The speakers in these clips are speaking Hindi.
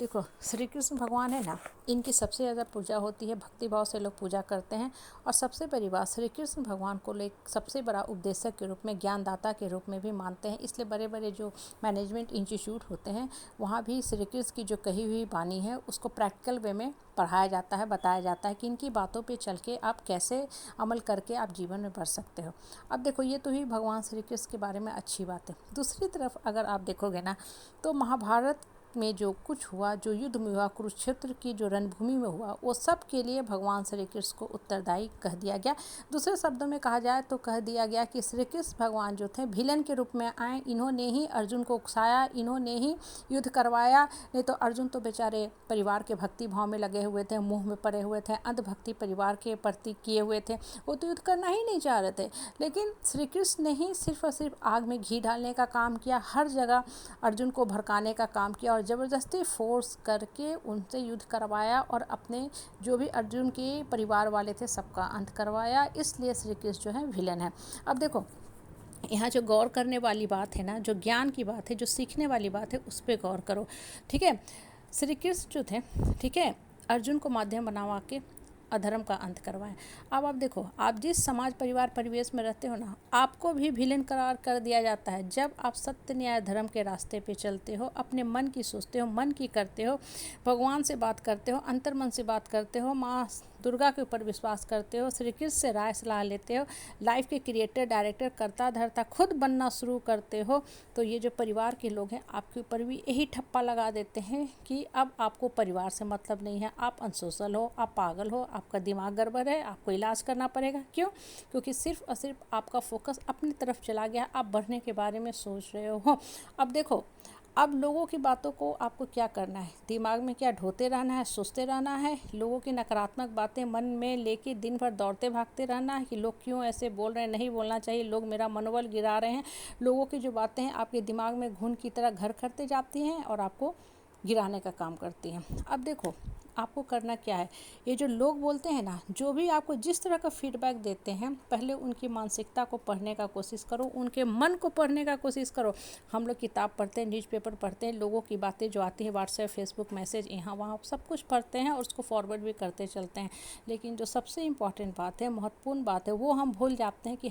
देखो, श्री कृष्ण भगवान है ना, इनकी सबसे ज़्यादा पूजा होती है, भक्ति भाव से लोग पूजा करते हैं। और सबसे बड़ी बात, श्री कृष्ण भगवान को लोग सबसे बड़ा उपदेशक के रूप में, ज्ञानदाता के रूप में भी मानते हैं। इसलिए बड़े बड़े जो मैनेजमेंट इंस्टीट्यूट होते हैं, वहाँ भी श्री कृष्ण की जो कही हुई वाणी है उसको प्रैक्टिकल वे में पढ़ाया जाता है, बताया जाता है कि इनकी बातों पे चल के आप कैसे अमल करके आप जीवन में बढ़ सकते हो। अब देखो, ये तो ही भगवान श्री कृष्ण के बारे में अच्छी बात है। दूसरी तरफ अगर आप देखोगे ना, तो महाभारत में जो कुछ हुआ, जो युद्ध में हुआ, कुरुक्षेत्र की जो रणभूमि में हुआ, वो सब के लिए भगवान श्री कृष्ण को उत्तरदायी कह दिया गया। दूसरे शब्दों में कहा जाए तो कह दिया गया कि श्री कृष्ण भगवान जो थे विलन के रूप में आए, इन्होंने ही अर्जुन को उकसाया, इन्होंने ही युद्ध करवाया। नहीं तो अर्जुन तो बेचारे परिवार के भक्ति भाव में लगे हुए थे, मुँह में पड़े हुए थे, अंधभक्ति परिवार के प्रति किए हुए थे, वो तो युद्ध करना ही नहीं चाह रहे थे। लेकिन श्री कृष्ण ने ही सिर्फ और सिर्फ आग में घी डालने का काम किया, हर जगह अर्जुन को भड़काने का काम किया और ज़बरदस्ती फोर्स करके उनसे युद्ध करवाया और अपने जो भी अर्जुन के परिवार वाले थे सबका अंत करवाया। इसलिए श्री कृष्ण जो है विलन है। अब देखो, यहाँ जो गौर करने वाली बात है ना, जो ज्ञान की बात है, जो सीखने वाली बात है, उस पर गौर करो। ठीक है, श्री कृष्ण जो थे, ठीक है, अर्जुन को माध्यम बनवा के अधर्म का अंत करवाएं। अब आप देखो, आप जिस समाज परिवार परिवेश में रहते हो ना, आपको भी विलेन करार कर दिया जाता है। जब आप सत्य न्याय धर्म के रास्ते पे चलते हो, अपने मन की सोचते हो, मन की करते हो, भगवान से बात करते हो, अंतर मन से बात करते हो, माँ दुर्गा के ऊपर विश्वास करते हो, श्री कृष्ण से राय सलाह लेते हो, लाइफ के क्रिएटर डायरेक्टर कर्ता धर्ता खुद बनना शुरू करते हो, तो ये जो परिवार के लोग हैं आपके ऊपर भी यही ठप्पा लगा देते हैं कि अब आपको परिवार से मतलब नहीं है, आप अनसोशल हो, आप पागल हो, आपका दिमाग गड़बड़ है, आपको इलाज करना पड़ेगा। क्यों? क्योंकि सिर्फ और सिर्फ आपका फोकस अपनी तरफ चला गया, आप बढ़ने के बारे में सोच रहे हो। अब देखो, अब लोगों की बातों को आपको क्या करना है, दिमाग में क्या ढोते रहना है, सोचते रहना है, लोगों की नकारात्मक बातें मन में लेके दिन भर दौड़ते भागते रहना है कि लोग क्यों ऐसे बोल रहे हैं, नहीं बोलना चाहिए, लोग मेरा मनोबल गिरा रहे हैं। लोगों की जो बातें हैं आपके दिमाग में घुन की तरह घर करते जाती हैं और आपको गिराने का काम करती हैं। अब देखो, आपको करना क्या है, ये जो लोग बोलते हैं ना, जो भी आपको जिस तरह का फीडबैक देते हैं, पहले उनकी मानसिकता को पढ़ने का कोशिश करो, उनके मन को पढ़ने का कोशिश करो। हम लोग किताब पढ़ते हैं, न्यूज़पेपर पढ़ते हैं, लोगों की बातें जो आती है व्हाट्सएप फेसबुक मैसेज यहाँ वहाँ सब कुछ पढ़ते हैं और उसको फॉरवर्ड भी करते चलते हैं। लेकिन जो सबसे इम्पॉर्टेंट बात है, महत्वपूर्ण बात है, वो हम भूल जाते हैं कि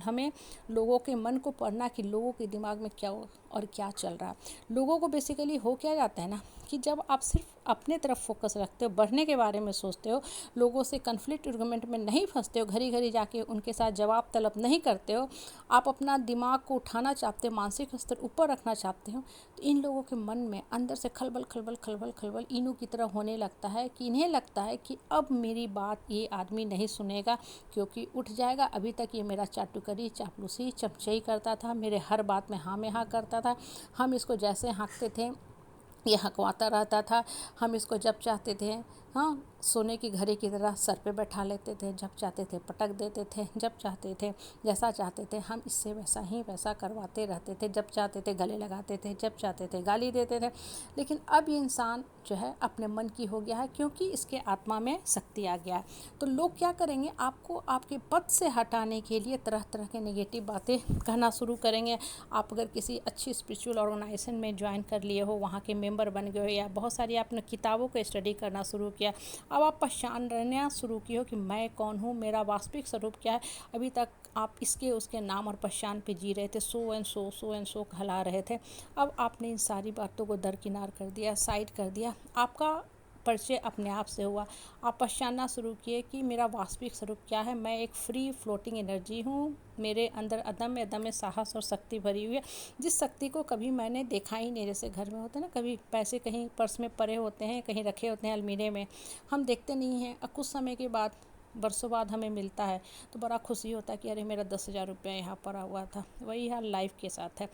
हमें लोगों के मन को पढ़ना, कि लोगों के दिमाग में क्या और क्या चल रहा है। लोगों को बेसिकली हो क्या जाता है ना, कि जब आप सिर्फ अपने तरफ फोकस रखते हो, बढ़ने के बारे में सोचते हो, लोगों से कन्फ्लिक्ट आर्गुमेंट में नहीं फंसते हो, घड़ी घड़ी जाके उनके साथ जवाब तलब नहीं करते हो, आप अपना दिमाग को उठाना चाहते हो, मानसिक स्तर ऊपर रखना चाहते हो, तो इन लोगों के मन में अंदर से खलबल खलबल खलबल खलबल इनू की तरह होने लगता है कि इन्हें लगता है कि अब मेरी बात ये आदमी नहीं सुनेगा, क्योंकि उठ जाएगा। अभी तक ये मेरा चाटुकरी चापलूसी चमचई करता था, मेरे हर बात में हाँ में हाँ करता था, हम इसको जैसे हाँकते थे ये हकवाता रहता था, हम इसको जब चाहते थे हाँ सोने की घड़ी की तरह सर पे बैठा लेते थे, जब चाहते थे पटक देते थे, जब चाहते थे जैसा चाहते थे हम इससे वैसा ही वैसा करवाते रहते थे, जब चाहते थे गले लगाते थे, जब चाहते थे गाली देते थे। लेकिन अब ये इंसान जो है अपने मन की हो गया है, क्योंकि इसके आत्मा में शक्ति आ गया है। तो लोग क्या करेंगे, आपको आपके पद से हटाने के लिए तरह तरह के नेगेटिव बातें कहना शुरू करेंगे। आप अगर किसी अच्छी स्पिरिचुअल ऑर्गेनाइजेशन में ज्वाइन कर लिए हो, वहाँ के मेंबर बन गए हो, या बहुत सारी आपने किताबों को स्टडी करना शुरू किया, अब आप पहचान रहना शुरू की हो कि मैं कौन हूँ, मेरा वास्तविक स्वरूप क्या है। अभी तक आप इसके उसके नाम और पहचान पे जी रहे थे, सो एंड सो कहला रहे थे। अब आपने इन सारी बातों को दरकिनार कर दिया, साइड कर दिया, आपका परिचय अपने आप से हुआ। आप पहचानना शुरू किए कि मेरा वास्तविक स्वरूप क्या है, मैं एक फ्री फ्लोटिंग एनर्जी हूँ, मेरे अंदर अदम्य अदम्य साहस और शक्ति भरी हुई है, जिस शक्ति को कभी मैंने देखा ही नहीं। जैसे घर में होते हैं ना, कभी पैसे कहीं पर्स में पड़े होते हैं, कहीं रखे होते हैं अलमीरे में, हम देखते नहीं हैं, कुछ समय के बाद बरसों बाद हमें मिलता है तो बड़ा खुशी होता है कि अरे मेरा 10,000 रुपया यहाँ पड़ा हुआ था। वही हाल लाइफ के साथ है।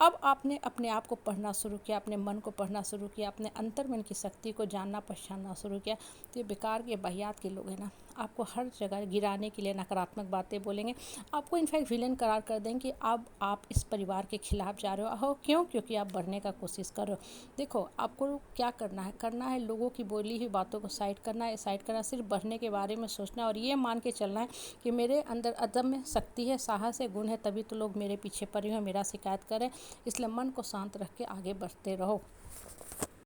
अब आपने अपने आप को पढ़ना शुरू किया, अपने मन को पढ़ना शुरू किया, अपने अंतर्मन की शक्ति को जानना पहचानना शुरू किया, तो ये बेकार के बहियात के लोग हैं ना, आपको हर जगह गिराने के लिए नकारात्मक बातें बोलेंगे, आपको इनफैक्ट विलेन करार कर देंगे कि अब आप इस परिवार के खिलाफ जा रहे हो। क्यों? क्योंकि आप बढ़ने का कोशिश कर रहे हो। देखो, आपको क्या करना है लोगों की बोली हुई बातों को साइड करना है, सिर्फ बढ़ने के बारे में सोचना और ये मान के चलना है कि मेरे अंदर अदम्य शक्ति है, साहस है, गुण है, तभी तो लोग मेरे पीछे पड़े हुए मेरा शिकायत करें। इसलिए मन को शांत रख के आगे बढ़ते रहो।